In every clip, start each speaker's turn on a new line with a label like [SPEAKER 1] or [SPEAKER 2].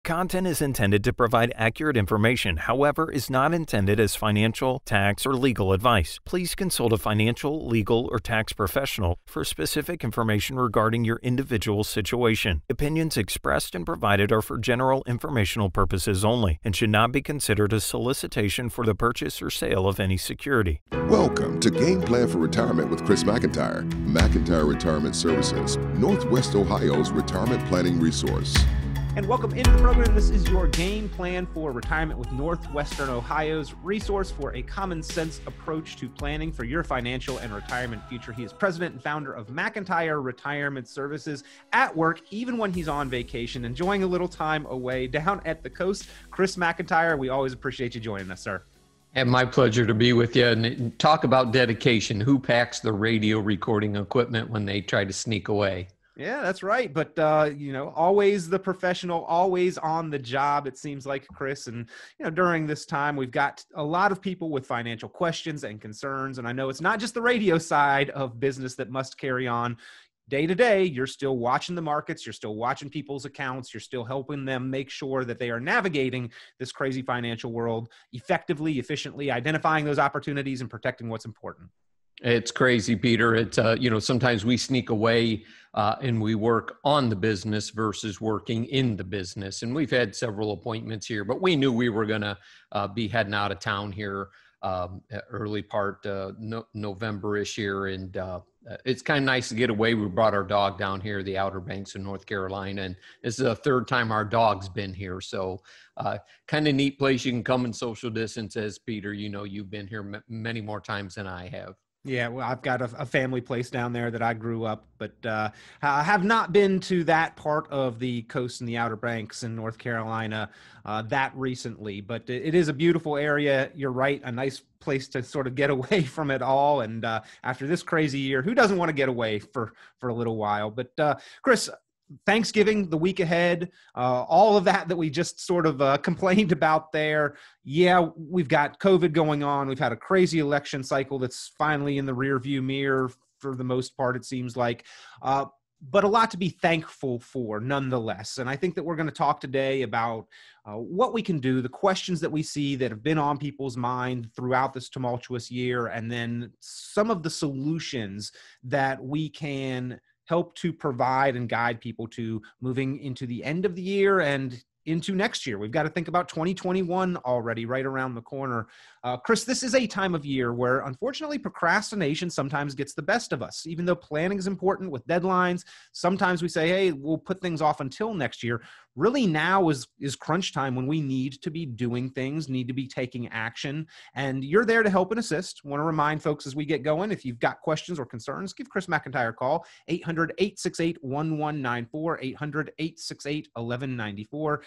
[SPEAKER 1] Content is intended to provide accurate information, however, is not intended as financial, tax, or legal advice. Please consult a financial, legal, or tax professional for specific information regarding your individual situation. Opinions expressed and provided are for general informational purposes only and should not be considered a solicitation for the purchase or sale of any security.
[SPEAKER 2] Welcome to Gameplan for Retirement with Chris McIntire. McIntire Retirement Services, Northwest Ohio's retirement planning resource.
[SPEAKER 3] And welcome into the program. This is your Game Plan for Retirement with Northwestern Ohio's resource for a common sense approach to planning for your financial and retirement future. He is president and founder of McIntire Retirement Services, at work even when he's on vacation, enjoying a little time away down at the coast. Chris McIntire, we always appreciate you joining us, sir.
[SPEAKER 4] And my pleasure to be with you. And talk about dedication. Who packs the radio recording equipment when they try to sneak away?
[SPEAKER 3] Yeah, that's right. But, always the professional, always on the job, it seems like, Chris. And, during this time, we've got a lot of people with financial questions and concerns. And I know it's not just the radio side of business that must carry on. Day to day, you're still watching the markets, you're still watching people's accounts, you're still helping them make sure that they are navigating this crazy financial world effectively, efficiently, identifying those opportunities and protecting what's important.
[SPEAKER 4] It's crazy, Peter. It's, sometimes we sneak away and we work on the business versus working in the business. And we've had several appointments here, but we knew we were going to be heading out of town here early part November-ish here. And it's kind of nice to get away. We brought our dog down here, the Outer Banks of North Carolina, and this is the third time our dog's been here. So kind of neat place. You can come and social distance, as Peter, you've been here many more times than I have.
[SPEAKER 3] Yeah, well, I've got a family place down there that I grew up, but I have not been to that part of the coast and the Outer Banks in North Carolina that recently. But it is a beautiful area. You're right, a nice place to sort of get away from it all. And after this crazy year, who doesn't want to get away for a little while? But Chris, Thanksgiving, the week ahead, all of that we just sort of complained about there. Yeah, we've got COVID going on. We've had a crazy election cycle that's finally in the rearview mirror for the most part, it seems like. But a lot to be thankful for nonetheless. And I think that we're going to talk today about what we can do, the questions that we see that have been on people's mind throughout this tumultuous year, and then some of the solutions that we can help to provide and guide people to moving into the end of the year and into next year. We've got to think about 2021 already right around the corner. Chris, this is a time of year where, unfortunately, procrastination sometimes gets the best of us. Even though planning is important with deadlines, sometimes we say, hey, we'll put things off until next year. Really now is crunch time when we need to be doing things, need to be taking action. And you're there to help and assist. Want to remind folks as we get going, if you've got questions or concerns, give Chris McIntire a call, 800-868-1194, 800-868-1194.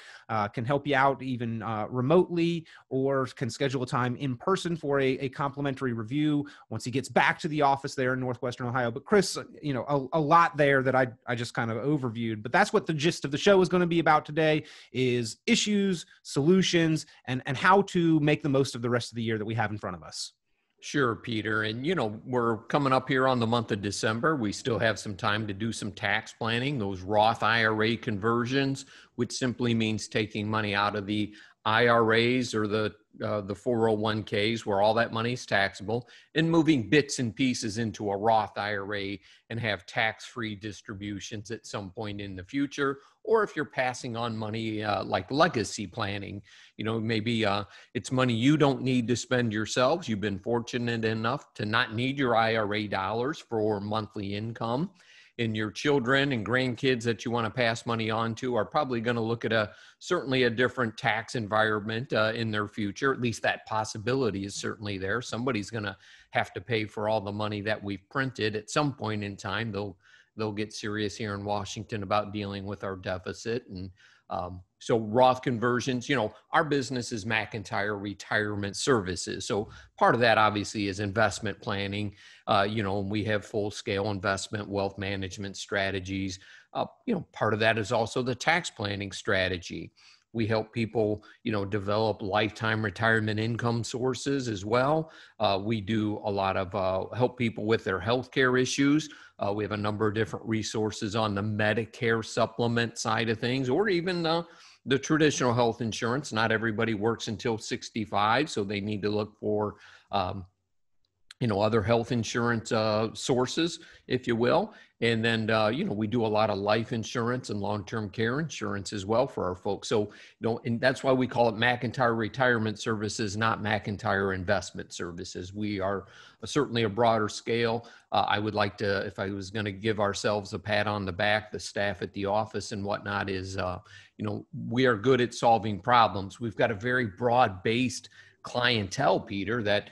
[SPEAKER 3] Can help you out even remotely, or can schedule a time in person for a complimentary review once he gets back to the office there in Northwestern Ohio. But Chris, a lot there that I just kind of overviewed, but that's what the gist of the show is going to be about today, is issues, solutions, and how to make the most of the rest of the year that we have in front of us.
[SPEAKER 4] Sure, Peter. And, we're coming up here on the month of December. We still have some time to do some tax planning, those Roth IRA conversions, which simply means taking money out of the IRAs or the 401ks where all that money is taxable, and moving bits and pieces into a Roth IRA and have tax-free distributions at some point in the future. Or if you're passing on money like legacy planning, maybe it's money you don't need to spend yourselves. You've been fortunate enough to not need your IRA dollars for monthly income. And your children and grandkids that you want to pass money on to are probably going to look at certainly a different tax environment in their future. At least that possibility is certainly there. Somebody's going to have to pay for all the money that we've printed at some point in time. They'll get serious here in Washington about dealing with our deficit. And so Roth conversions, our business is McIntire Retirement Services. So part of that obviously is investment planning. We have full-scale investment, wealth management strategies. Part of that is also the tax planning strategy. We help people, develop lifetime retirement income sources as well. We do a lot of help people with their healthcare issues. We have a number of different resources on the Medicare supplement side of things, or even the traditional health insurance. Not everybody works until 65, so they need to look for other health insurance sources, if you will. And then, we do a lot of life insurance and long-term care insurance as well for our folks. So, and that's why we call it McIntire Retirement Services, not McIntire Investment Services. We are certainly a broader scale. I would like to, if I was going to give ourselves a pat on the back, the staff at the office and whatnot is, we are good at solving problems. We've got a very broad-based clientele, Peter, that,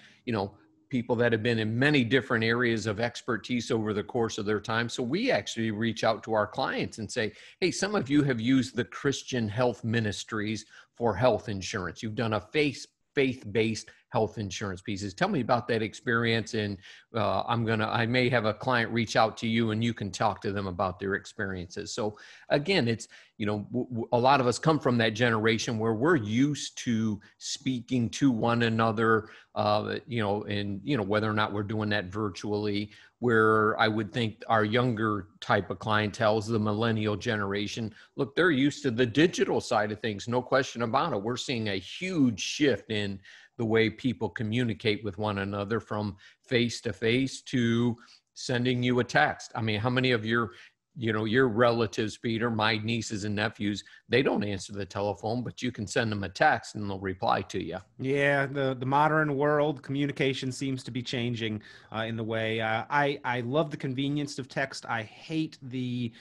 [SPEAKER 4] people that have been in many different areas of expertise over the course of their time. So we actually reach out to our clients and say, hey, some of you have used the Christian health ministries for health insurance. You've done a faith-based health insurance pieces. Tell me about that experience. And I may have a client reach out to you and you can talk to them about their experiences. So again, it's, a lot of us come from that generation where we're used to speaking to one another, whether or not we're doing that virtually, where I would think our younger type of clientele is the millennial generation. Look, they're used to the digital side of things, no question about it. We're seeing a huge shift in the way people communicate with one another, from face to face to sending you a text. I mean, how many of your relatives, Peter, my nieces and nephews, they don't answer the telephone, but you can send them a text and they'll reply to you.
[SPEAKER 3] Yeah, the modern world, communication seems to be changing in the way. I love the convenience of text. I hate the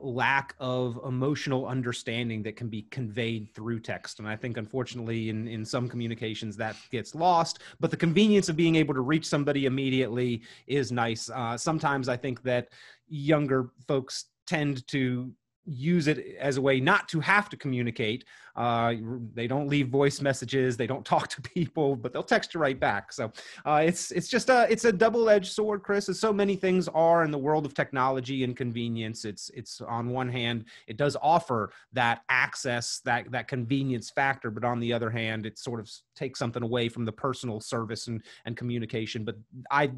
[SPEAKER 3] lack of emotional understanding that can be conveyed through text. And I think, unfortunately, in some communications that gets lost. But the convenience of being able to reach somebody immediately is nice. Sometimes I think that younger folks tend to use it as a way not to have to communicate. They don't leave voice messages, they don't talk to people, but they'll text you right back. So it's a double-edged sword, Chris, as so many things are in the world of technology and convenience. It's on one hand, it does offer that access, that convenience factor, but on the other hand, it sort of takes something away from the personal service and communication. But I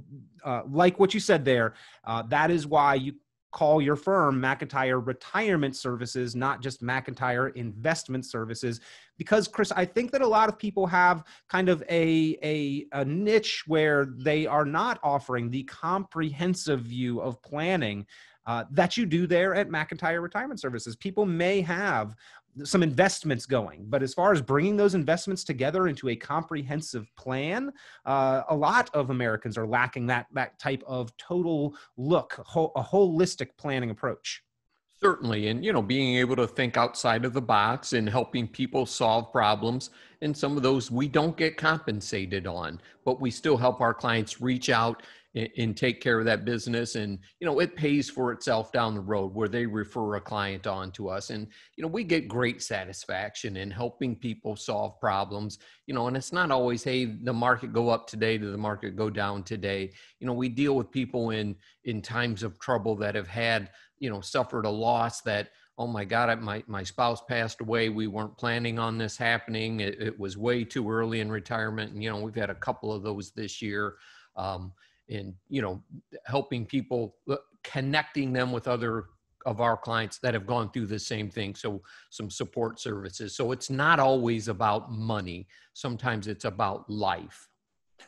[SPEAKER 3] like what you said there. That is why you call your firm McIntire Retirement Services, not just McIntire Investment Services. Because, Chris, I think that a lot of people have kind of a niche where they are not offering the comprehensive view of planning that you do there at McIntire Retirement Services. People may have some investments going, but as far as bringing those investments together into a comprehensive plan, a lot of Americans are lacking that type of total look, a holistic planning approach.
[SPEAKER 4] Certainly. And, being able to think outside of the box and helping people solve problems. And some of those we don't get compensated on, but we still help our clients reach out and take care of that business. And, it pays for itself down the road where they refer a client on to us. And, we get great satisfaction in helping people solve problems, and it's not always, hey, the market go up today to the market go down today. We deal with people in times of trouble that have had, suffered a loss that, oh my God, my spouse passed away. We weren't planning on this happening. It was way too early in retirement. And, we've had a couple of those this year. And, helping people, connecting them with other of our clients that have gone through the same thing. So some support services. So it's not always about money. Sometimes it's about life.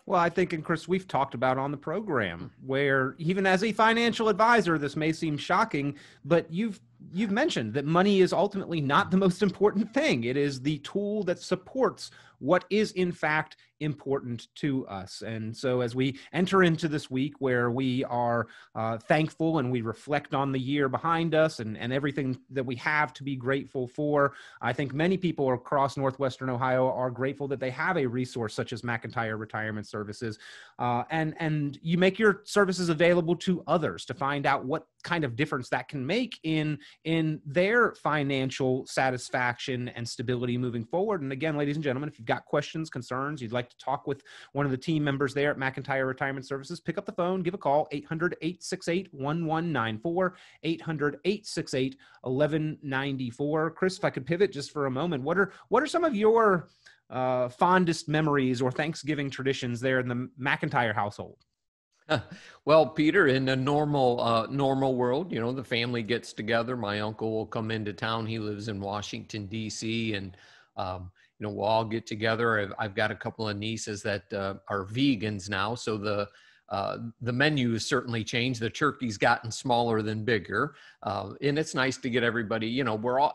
[SPEAKER 3] Well, I think, and Chris, we've talked about on the program where even as a financial advisor, this may seem shocking, but you've mentioned that money is ultimately not the most important thing. It is the tool that supports what is in fact important to us. And so as we enter into this week where we are thankful and we reflect on the year behind us and everything that we have to be grateful for, I think many people across Northwestern Ohio are grateful that they have a resource such as McIntire Retirement Services. And you make your services available to others to find out what kind of difference that can make in their financial satisfaction and stability moving forward. And again, ladies and gentlemen, if you've got questions, concerns, you'd like to talk with one of the team members there at McIntire Retirement Services, pick up the phone, give a call, 800-868-1194, 800-868-1194. Chris, if I could pivot just for a moment, what are some of your fondest memories or Thanksgiving traditions there in the McIntire household?
[SPEAKER 4] Well, Peter, in a normal world, the family gets together. My uncle will come into town. He lives in Washington, D.C., and we'll all get together. I've got a couple of nieces that are vegans now, so the menu has certainly changed. The turkey's gotten smaller than bigger, and it's nice to get everybody.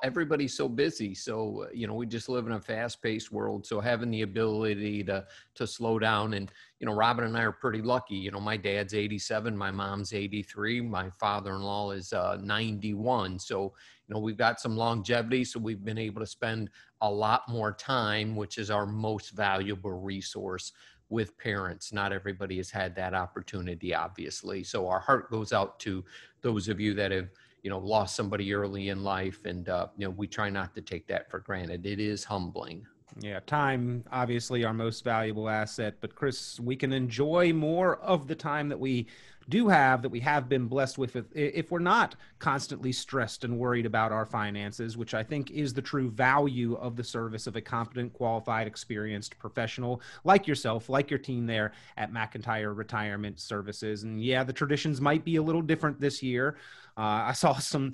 [SPEAKER 4] Everybody's so busy, so we just live in a fast-paced world. So having the ability to slow down, and Robin and I are pretty lucky. My dad's 87, my mom's 83, my father-in-law is 91. So we've got some longevity, so we've been able to spend a lot more time, which is our most valuable resource, with parents. Not everybody has had that opportunity, obviously. So our heart goes out to those of you that have, lost somebody early in life. And, we try not to take that for granted. It is humbling.
[SPEAKER 3] Yeah, time, obviously our most valuable asset, but Chris, we can enjoy more of the time that we that we have been blessed with if we're not constantly stressed and worried about our finances, which I think is the true value of the service of a competent, qualified, experienced professional like yourself, like your team there at McIntire Retirement Services. And yeah, the traditions might be a little different this year. I saw some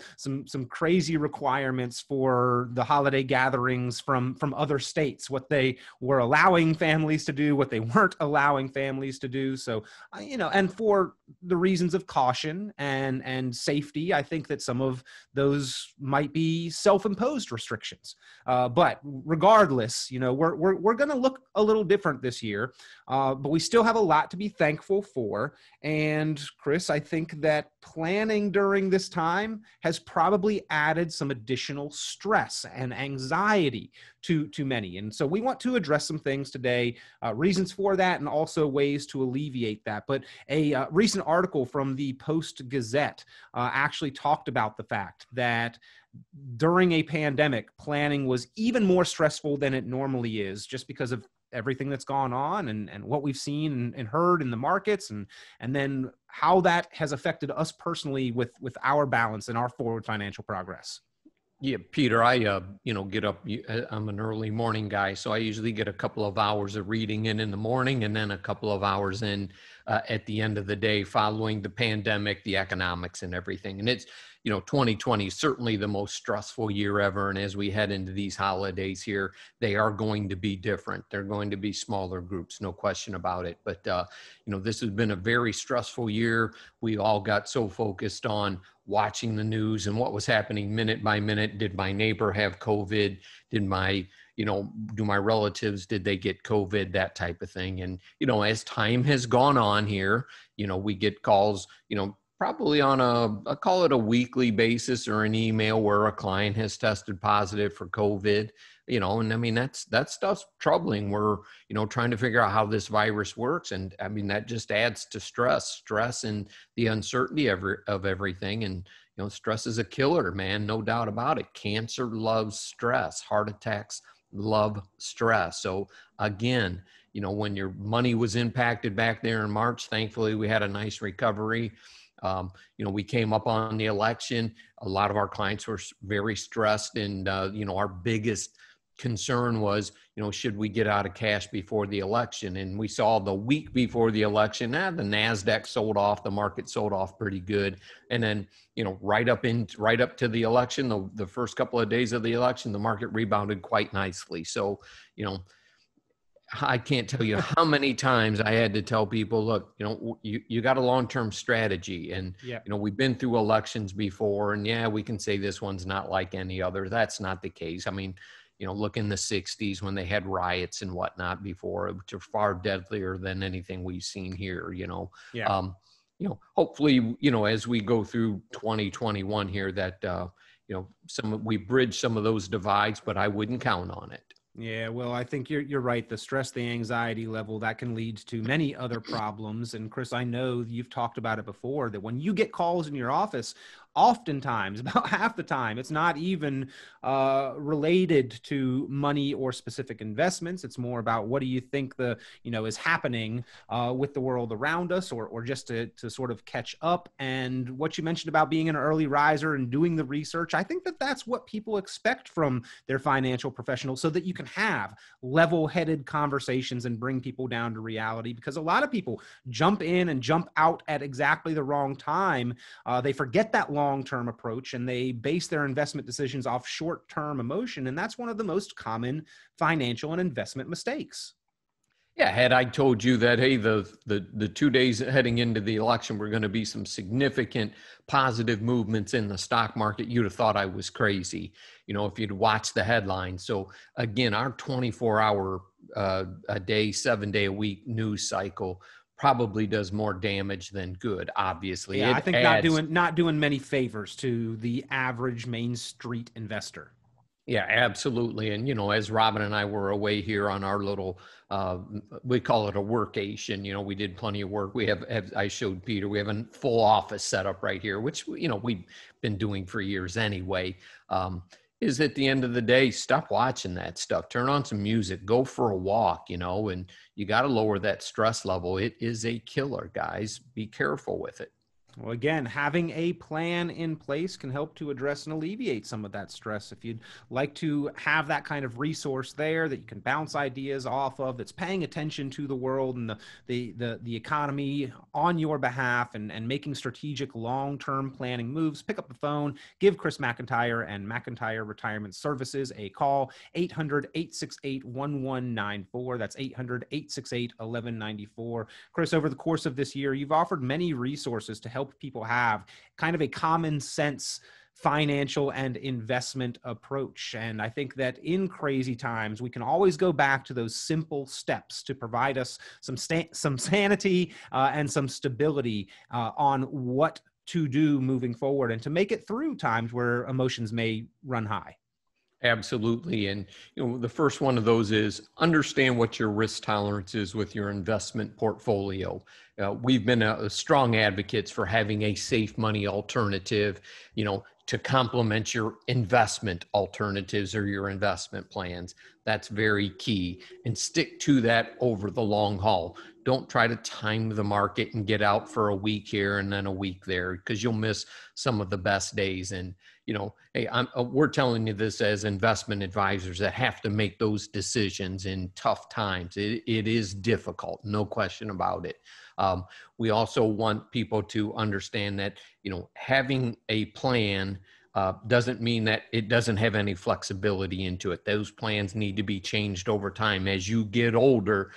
[SPEAKER 3] crazy requirements for the holiday gatherings from other states, what they were allowing families to do, what they weren't allowing families to do. So, and for the reasons of caution and safety, I think that some of those might be self-imposed restrictions. But regardless, we're going to look a little different this year, but we still have a lot to be thankful for. And Chris, I think that planning during this time has probably added some additional stress and anxiety to many. And so we want to address some things today, reasons for that, and also ways to alleviate that. But a recent article from the Post-Gazette actually talked about the fact that during a pandemic, planning was even more stressful than it normally is, just because of everything that's gone on and what we've seen and heard in the markets, and then how that has affected us personally with our balance and our forward financial progress.
[SPEAKER 4] Yeah, Peter, I, get up, I'm an early morning guy, so I usually get a couple of hours of reading in the morning, and then a couple of hours in at the end of the day following the pandemic, the economics and everything. And it's, 2020 is certainly the most stressful year ever. And as we head into these holidays here, they are going to be different. They're going to be smaller groups, no question about it. But, this has been a very stressful year. We all got so focused on watching the news and what was happening minute by minute. Did my neighbor have COVID? Did my, do my relatives, did they get COVID? That type of thing. And, as time has gone on here, we get calls, probably on I call it a weekly basis, or an email where a client has tested positive for COVID, and I mean, that stuff's troubling. We're, trying to figure out how this virus works. And I mean, that just adds to stress and the uncertainty of everything. And, stress is a killer, man, no doubt about it. Cancer loves stress. Heart attacks love stress. So again, when your money was impacted back there in March, thankfully we had a nice recovery. We came up on the election. A lot of our clients were very stressed, and our biggest concern was, should we get out of cash before the election? And we saw the week before the election, the NASDAQ sold off, the market sold off pretty good. And then, right up to the election, the first couple of days of the election, the market rebounded quite nicely. So, I can't tell you how many times I had to tell people, look, you got a long-term strategy, and, we've been through elections before, and yeah, we can say this one's not like any other. That's not the case. I mean, look in the 60s when they had riots and whatnot before, which are far deadlier than anything we've seen here, hopefully, as we go through 2021 here, that, we bridge some of those divides, but I wouldn't count on it.
[SPEAKER 3] Yeah, well, I think you're right. The stress, the anxiety level, that can lead to many other problems. And Chris, I know you've talked about it before, that when you get calls in your office, oftentimes, about half the time, it's not even related to money or specific investments. It's more about what do you think is happening with the world around us, or just to sort of catch up. And what you mentioned about being an early riser and doing the research, I think that that's what people expect from their financial professionals, so that you can have level-headed conversations and bring people down to reality. Because a lot of people jump in and jump out at exactly the wrong time. They forget that long-term approach, and they base their investment decisions off short-term emotion. And that's one of the most common financial and investment mistakes.
[SPEAKER 4] Yeah, had I told you that, hey, the 2 days heading into the election were going to be some significant positive movements in the stock market, you'd have thought I was crazy, if you'd watched the headlines. So again, our 24-hour a day, 7-day a week news cycle probably does more damage than good, obviously.
[SPEAKER 3] Yeah, I think not doing many favors to the average Main Street investor.
[SPEAKER 4] Yeah, absolutely. And, as Robin and I were away here on our little, we call it a workation, we did plenty of work. We have, I showed Peter, we have a full office set up right here, which, we've been doing for years anyway. Is at the end of the day, stop watching that stuff, turn on some music, go for a walk, and you got to lower that stress level. It is a killer, guys. Be careful with it.
[SPEAKER 3] Well, again, having a plan in place can help to address and alleviate some of that stress. If you'd like to have that kind of resource there that you can bounce ideas off of, that's paying attention to the world and the economy on your behalf, and making strategic long-term planning moves, pick up the phone, give Chris McIntire and McIntire Retirement Services a call, 800-868-1194. That's 800-868-1194. Chris, over the course of this year, you've offered many resources to help people have kind of a common sense financial and investment approach. And I think that in crazy times, we can always go back to those simple steps to provide us some sanity and some stability on what to do moving forward, and to make it through times where emotions may run high.
[SPEAKER 4] Absolutely. And, the first one of those is understand what your risk tolerance is with your investment portfolio. We've been a strong advocates for having a safe money alternative, to complement your investment alternatives or your investment plans. That's very key, and stick to that over the long haul. Don't try to time the market and get out for a week here and then a week there, because you'll miss some of the best days. And, hey, we're telling you this as investment advisors that have to make those decisions in tough times. It is difficult, no question about it. We also want people to understand that, having a plan doesn't mean that it doesn't have any flexibility into it. Those plans need to be changed over time. As you get older,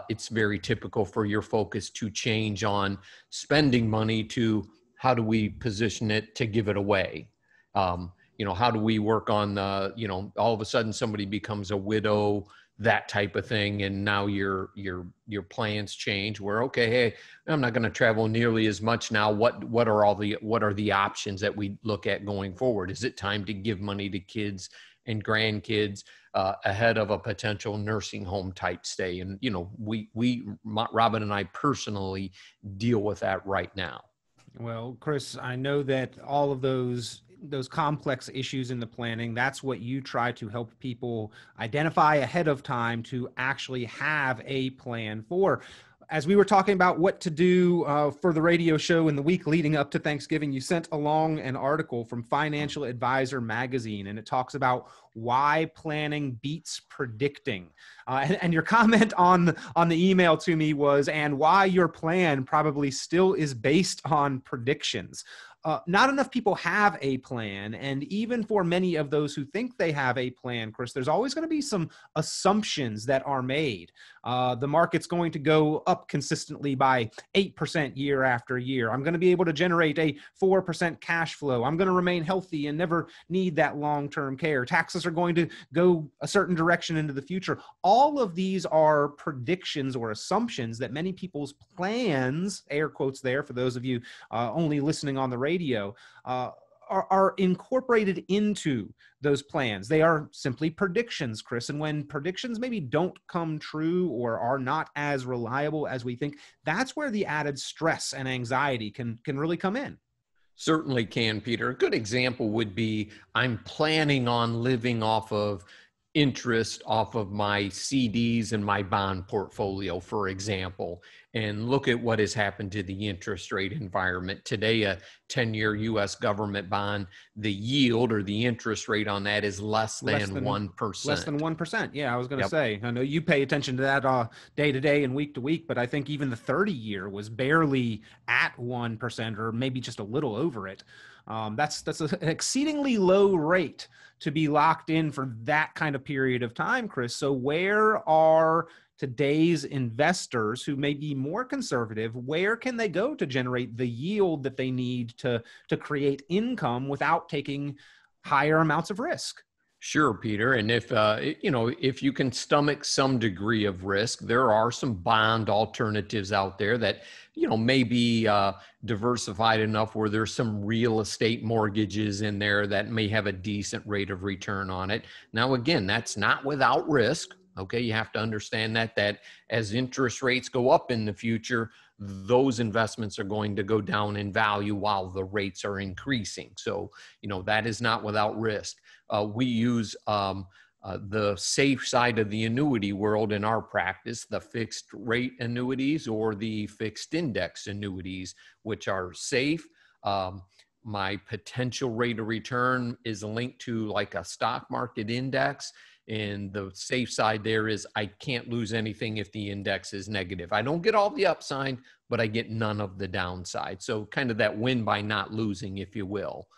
[SPEAKER 4] it's very typical for your focus to change on spending money to how do we position it to give it away? How do we work on the, all of a sudden somebody becomes a widow, that type of thing, and now your plans change where, okay, hey, I'm not going to travel nearly as much now. What are the options that we look at going forward? Is it time to give money to kids and grandkids ahead of a potential nursing home type stay? And Robin and I personally deal with that right now.
[SPEAKER 3] Well, Chris, I know that all of those complex issues in the planning, that's what you try to help people identify ahead of time to actually have a plan for. As we were talking about what to do for the radio show in the week leading up to Thanksgiving, you sent along an article from Financial Advisor magazine, and it talks about why planning beats predicting. And your comment on the email to me was, and why your plan probably still is based on predictions. Not enough people have a plan. And even for many of those who think they have a plan, Chris, there's always going to be some assumptions that are made. The market's going to go up consistently by 8% year after year. I'm going to be able to generate a 4% cash flow. I'm going to remain healthy and never need that long-term care. Taxes are going to go a certain direction into the future. All of these are predictions or assumptions that many people's plans, air quotes there for those of you only listening on the radio, are incorporated into those plans. They are simply predictions, Chris. And when predictions maybe don't come true or are not as reliable as we think, that's where the added stress and anxiety can really come in.
[SPEAKER 4] Certainly can, Peter. A good example would be I'm planning on living off of interest off of my CDs and my bond portfolio, for example, and look at what has happened to the interest rate environment. Today, a 10-year US government bond, the yield or the interest rate on that is less than 1%.
[SPEAKER 3] Less than 1%. Yeah, I was going to
[SPEAKER 4] Yep.
[SPEAKER 3] say, I know you pay attention to that day to day and week to week, but I think even the 30-year was barely at 1% or maybe just a little over it. That's an exceedingly low rate to be locked in for that kind of period of time, Chris. So where are today's investors who may be more conservative, where can they go to generate the yield that they need to create income without taking higher amounts of risk?
[SPEAKER 4] Sure, Peter. And if you can stomach some degree of risk, there are some bond alternatives out there that, may be diversified enough where there's some real estate mortgages in there that may have a decent rate of return on it. Now, again, that's not without risk. Okay. You have to understand that as interest rates go up in the future, those investments are going to go down in value while the rates are increasing. So, that is not without risk. We use the safe side of the annuity world in our practice, the fixed rate annuities or the fixed index annuities, which are safe. My potential rate of return is linked to like a stock market index. And the safe side there is I can't lose anything if the index is negative. I don't get all the upside, but I get none of the downside. So kind of that win by not losing, if you will.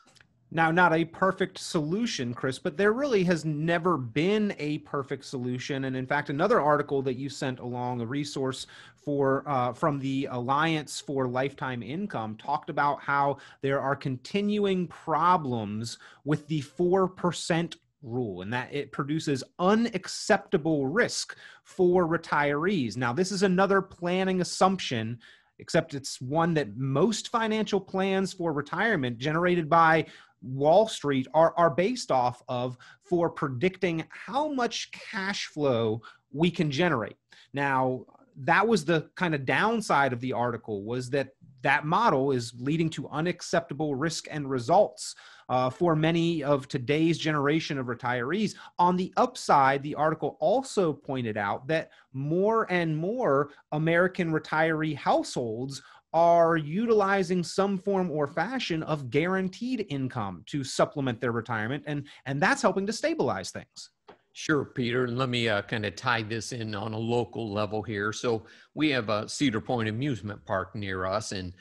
[SPEAKER 3] Now, not a perfect solution, Chris, but there really has never been a perfect solution. And in fact, another article that you sent along, a resource from the Alliance for Lifetime Income, talked about how there are continuing problems with the 4% rule and that it produces unacceptable risk for retirees. Now, this is another planning assumption, except it's one that most financial plans for retirement generated by Wall Street are based off of for predicting how much cash flow we can generate. Now, that was the kind of downside of the article, was that model is leading to unacceptable risk and results for many of today's generation of retirees. On the upside, the article also pointed out that more and more American retiree households are utilizing some form or fashion of guaranteed income to supplement their retirement, and that's helping to stabilize things.
[SPEAKER 4] Sure, Peter. And let me kind of tie this in on a local level here. So we have a Cedar Point amusement park near us, and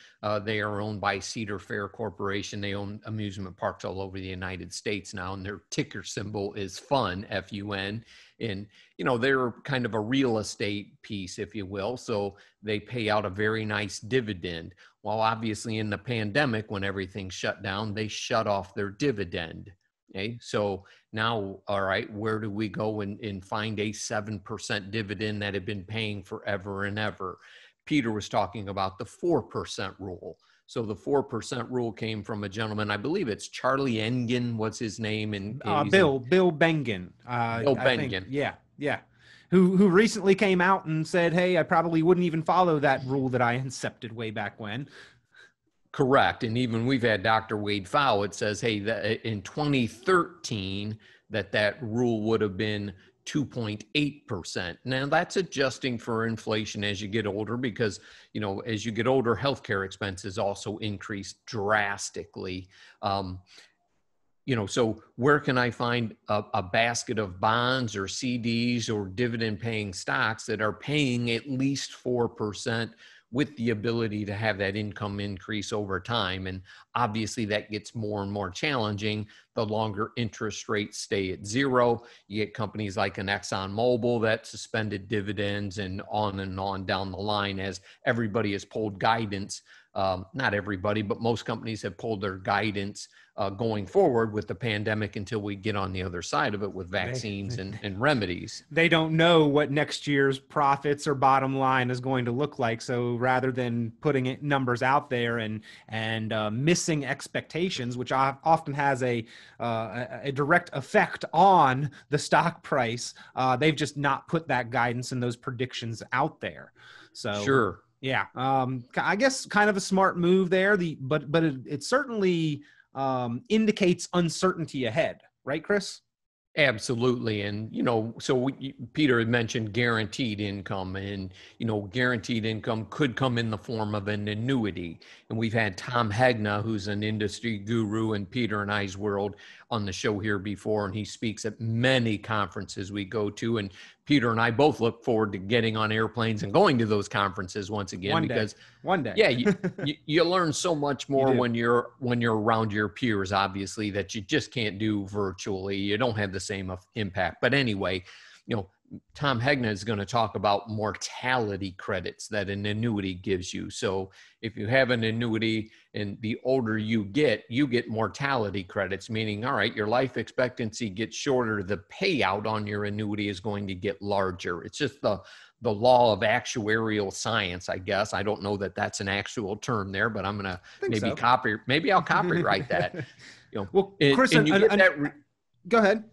[SPEAKER 4] they are owned by Cedar Fair Corporation. They own amusement parks all over the United States now, and their ticker symbol is FUN, F-U-N. And, they're kind of a real estate piece, if you will. So they pay out a very nice dividend. While obviously in the pandemic, when everything shut down, they shut off their dividend. Okay, so now, all right, where do we go and find a 7% dividend that had been paying forever and ever? Peter was talking about the 4% rule. So the 4% rule came from a gentleman, I believe it's Charlie Engen, what's his name? And
[SPEAKER 3] Bill Bengen.
[SPEAKER 4] Bill Bengen.
[SPEAKER 3] Yeah. Who recently came out and said, hey, I probably wouldn't even follow that rule that I incepted way back when.
[SPEAKER 4] Correct. And even we've had Dr. Wade Pfau. It says, hey, in 2013, that rule would have been 2.8%. Now that's adjusting for inflation as you get older, because, as you get older, healthcare expenses also increase drastically. So where can I find a basket of bonds or CDs or dividend paying stocks that are paying at least 4%? With the ability to have that income increase over time? And obviously that gets more and more challenging the longer interest rates stay at zero. You get companies like an ExxonMobil that suspended dividends, and on down the line as everybody has pulled guidance. Not everybody, but most companies have pulled their guidance going forward with the pandemic until we get on the other side of it with vaccines and remedies.
[SPEAKER 3] They don't know what next year's profits or bottom line is going to look like. So rather than putting numbers out there and missing expectations, which often has a direct effect on the stock price, they've just not put that guidance and those predictions out there. So
[SPEAKER 4] Sure.
[SPEAKER 3] Yeah. I guess kind of a smart move there. But it certainly indicates uncertainty ahead, right, Chris?
[SPEAKER 4] Absolutely. And, Peter had mentioned guaranteed income, and, guaranteed income could come in the form of an annuity. And we've had Tom Hegna, who's an industry guru in Peter and I's world, on the show here before, and he speaks at many conferences we go to. And Peter and I both look forward to getting on airplanes and going to those conferences once again, because
[SPEAKER 3] one day.
[SPEAKER 4] yeah, you learn so much more when you're around your peers, obviously, that you just can't do virtually. You don't have the same impact. But anyway, Tom Hegna is going to talk about mortality credits that an annuity gives you. So if you have an annuity and the older you get mortality credits, meaning, all right, your life expectancy gets shorter, the payout on your annuity is going to get larger. It's just the law of actuarial science, I guess. I don't know that that's an actual term there, but I'm going to maybe I'll copyright that.
[SPEAKER 3] Well, Chris, go ahead.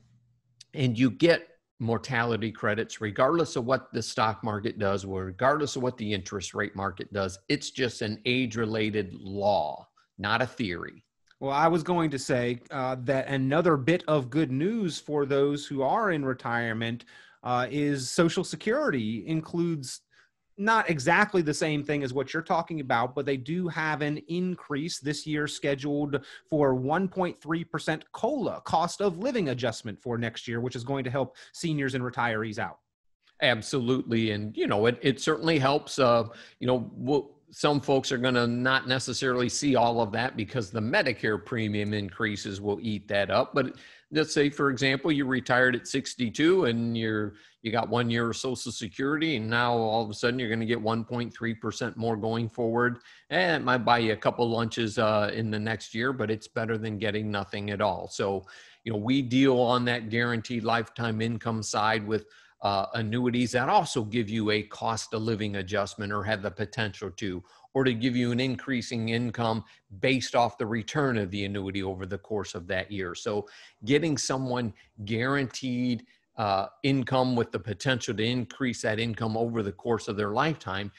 [SPEAKER 4] And you get mortality credits regardless of what the stock market does, or regardless of what the interest rate market does. It's just an age-related law, not a theory.
[SPEAKER 3] Well, I was going to say that another bit of good news for those who are in retirement is Social Security includes not exactly the same thing as what you're talking about, but they do have an increase this year scheduled for 1.3% COLA, cost of living adjustment, for next year, which is going to help seniors and retirees out.
[SPEAKER 4] Absolutely. And, it certainly helps. Some folks are going to not necessarily see all of that because the Medicare premium increases will eat that up. But let's say, for example, you retired at 62 and you got 1 year of Social Security, and now all of a sudden you're going to get 1.3% more going forward. And it might buy you a couple lunches in the next year, but it's better than getting nothing at all. So, we deal on that guaranteed lifetime income side with annuities that also give you a cost of living adjustment, or have the potential to, or to give you an increasing income based off the return of the annuity over the course of that year. So getting someone guaranteed income with the potential to increase that income over the course of their lifetime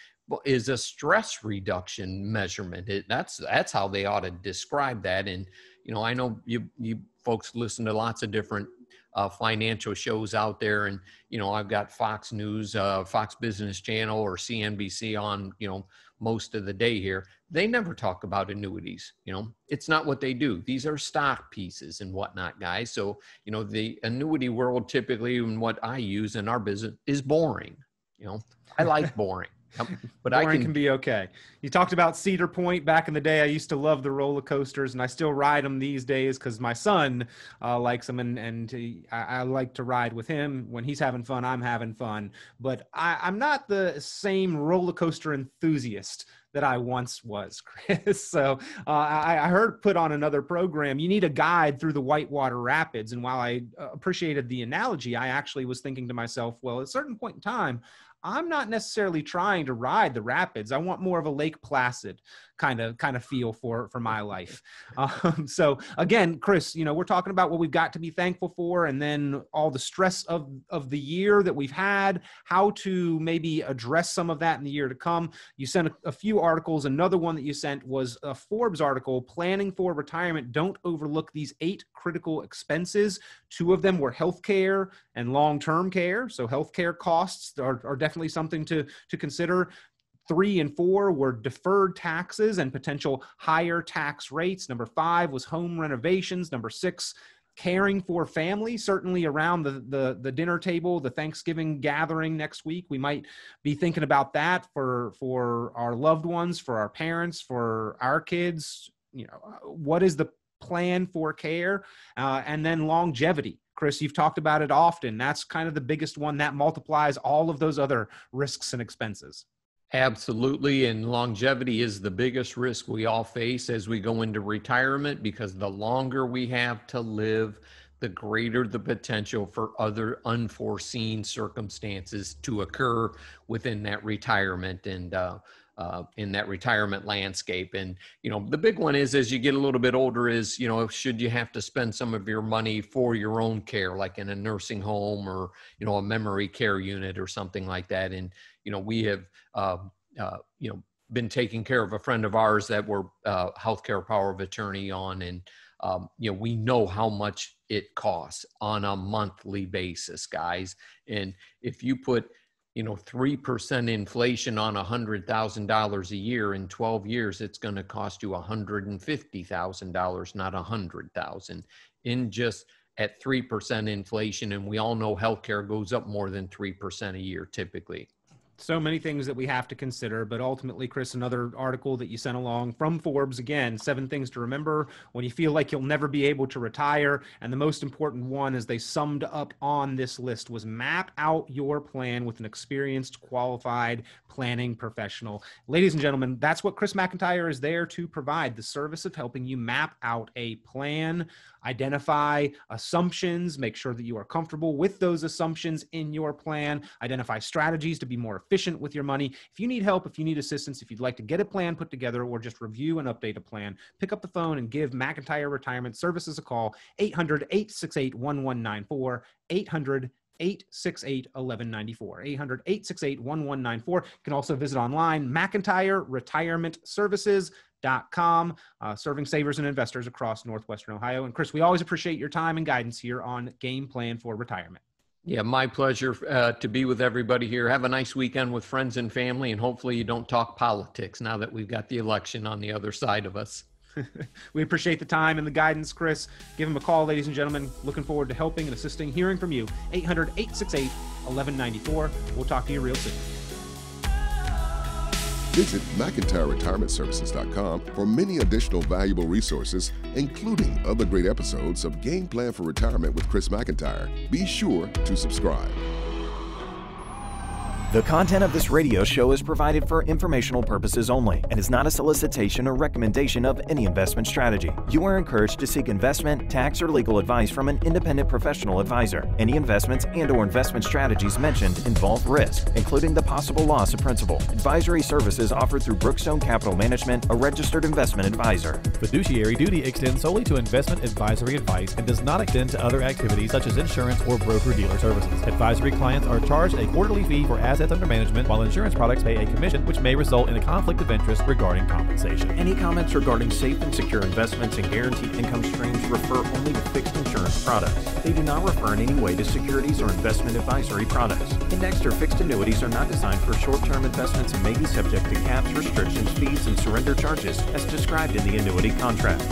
[SPEAKER 4] is a stress reduction measurement. That's how they ought to describe that. And, I know you folks listen to lots of different financial shows out there, and I've got Fox News, Fox Business Channel, or CNBC on most of the day here. They never talk about annuities. It's not what they do. These are stock pieces and whatnot, guys. So the annuity world typically, and what I use in our business, is boring. I like boring. But
[SPEAKER 3] boring can be okay. You talked about Cedar Point back in the day. I used to love the roller coasters, and I still ride them these days because my son likes them, and I like to ride with him. When he's having fun, I'm having fun. But I'm not the same roller coaster enthusiast that I once was, Chris. So I heard put on another program, you need a guide through the Whitewater Rapids. And while I appreciated the analogy, I actually was thinking to myself, well, at a certain point in time, I'm not necessarily trying to ride the rapids. I want more of a Lake Placid kind of feel for my life. So again, Chris, we're talking about what we've got to be thankful for, and then all the stress of the year that we've had, how to maybe address some of that in the year to come. You sent a few articles. Another one that you sent was a Forbes article, Planning for Retirement. Don't overlook these 8 critical expenses. 2 of them were healthcare and long-term care. So healthcare costs are definitely something to consider. 3 and 4 were deferred taxes and potential higher tax rates. Number 5 was home renovations. Number 6, caring for family, certainly around the dinner table, the Thanksgiving gathering next week. We might be thinking about that for our loved ones, for our parents, for our kids. What is the plan for care? And then longevity. Chris, you've talked about it often. That's kind of the biggest one that multiplies all of those other risks and expenses.
[SPEAKER 4] Absolutely. And longevity is the biggest risk we all face as we go into retirement, because the longer we have to live, the greater the potential for other unforeseen circumstances to occur within that retirement and in that retirement landscape. And, the big one is, as you get a little bit older, is, should you have to spend some of your money for your own care, like in a nursing home or, a memory care unit or something like that. And, we have been taking care of a friend of ours that we're healthcare power of attorney on, and we know how much it costs on a monthly basis, guys. And if you put 3% inflation on $100,000 a year in 12 years, it's going to cost you $150,000, not $100,000 in just at 3% inflation. And we all know healthcare goes up more than 3% a year typically.
[SPEAKER 3] So many things that we have to consider, but ultimately, Chris, another article that you sent along from Forbes, again, 7 things to remember when you feel like you'll never be able to retire. And the most important one, as they summed up on this list, was map out your plan with an experienced, qualified planning professional. Ladies and gentlemen, that's what Chris McIntire is there to provide, the service of helping you map out a plan, identify assumptions, make sure that you are comfortable with those assumptions in your plan, identify strategies to be more efficient with your money. If you need help, if you need assistance, if you'd like to get a plan put together or just review and update a plan, pick up the phone and give McIntire Retirement Services a call, 800-868-1194, 800-868-1194, 800-868-1194. You can also visit online, McIntyreRetirementServices.com, serving savers and investors across Northwestern Ohio. And Chris, we always appreciate your time and guidance here on Game Plan for Retirement.
[SPEAKER 4] Yeah, my pleasure to be with everybody here. Have a nice weekend with friends and family, and hopefully you don't talk politics now that we've got the election on the other side of us.
[SPEAKER 3] We appreciate the time and the guidance, Chris. Give him a call, ladies and gentlemen. Looking forward to helping and assisting, hearing from you. 800-868-1194. We'll talk to you real soon.
[SPEAKER 2] Visit McIntyreRetirementServices.com for many additional valuable resources, including other great episodes of Game Plan for Retirement with Chris McIntire. Be sure to subscribe.
[SPEAKER 1] The content of this radio show is provided for informational purposes only and is not a solicitation or recommendation of any investment strategy. You are encouraged to seek investment, tax, or legal advice from an independent professional advisor. Any investments and/or investment strategies mentioned involve risk, including the possible loss of principal. Advisory services offered through Brookstone Capital Management, a registered investment advisor.
[SPEAKER 5] Fiduciary duty extends solely to investment advisory advice and does not extend to other activities such as insurance or broker-dealer services. Advisory clients are charged a quarterly fee for assets under management, while insurance products pay a commission, which may result in a conflict of interest regarding compensation.
[SPEAKER 1] Any comments regarding safe and secure investments and guaranteed income streams refer only to fixed insurance products. They do not refer in any way to securities or investment advisory products. Indexed or fixed annuities are not designed for short-term investments and may be subject to caps, restrictions, fees, and surrender charges as described in the annuity contract.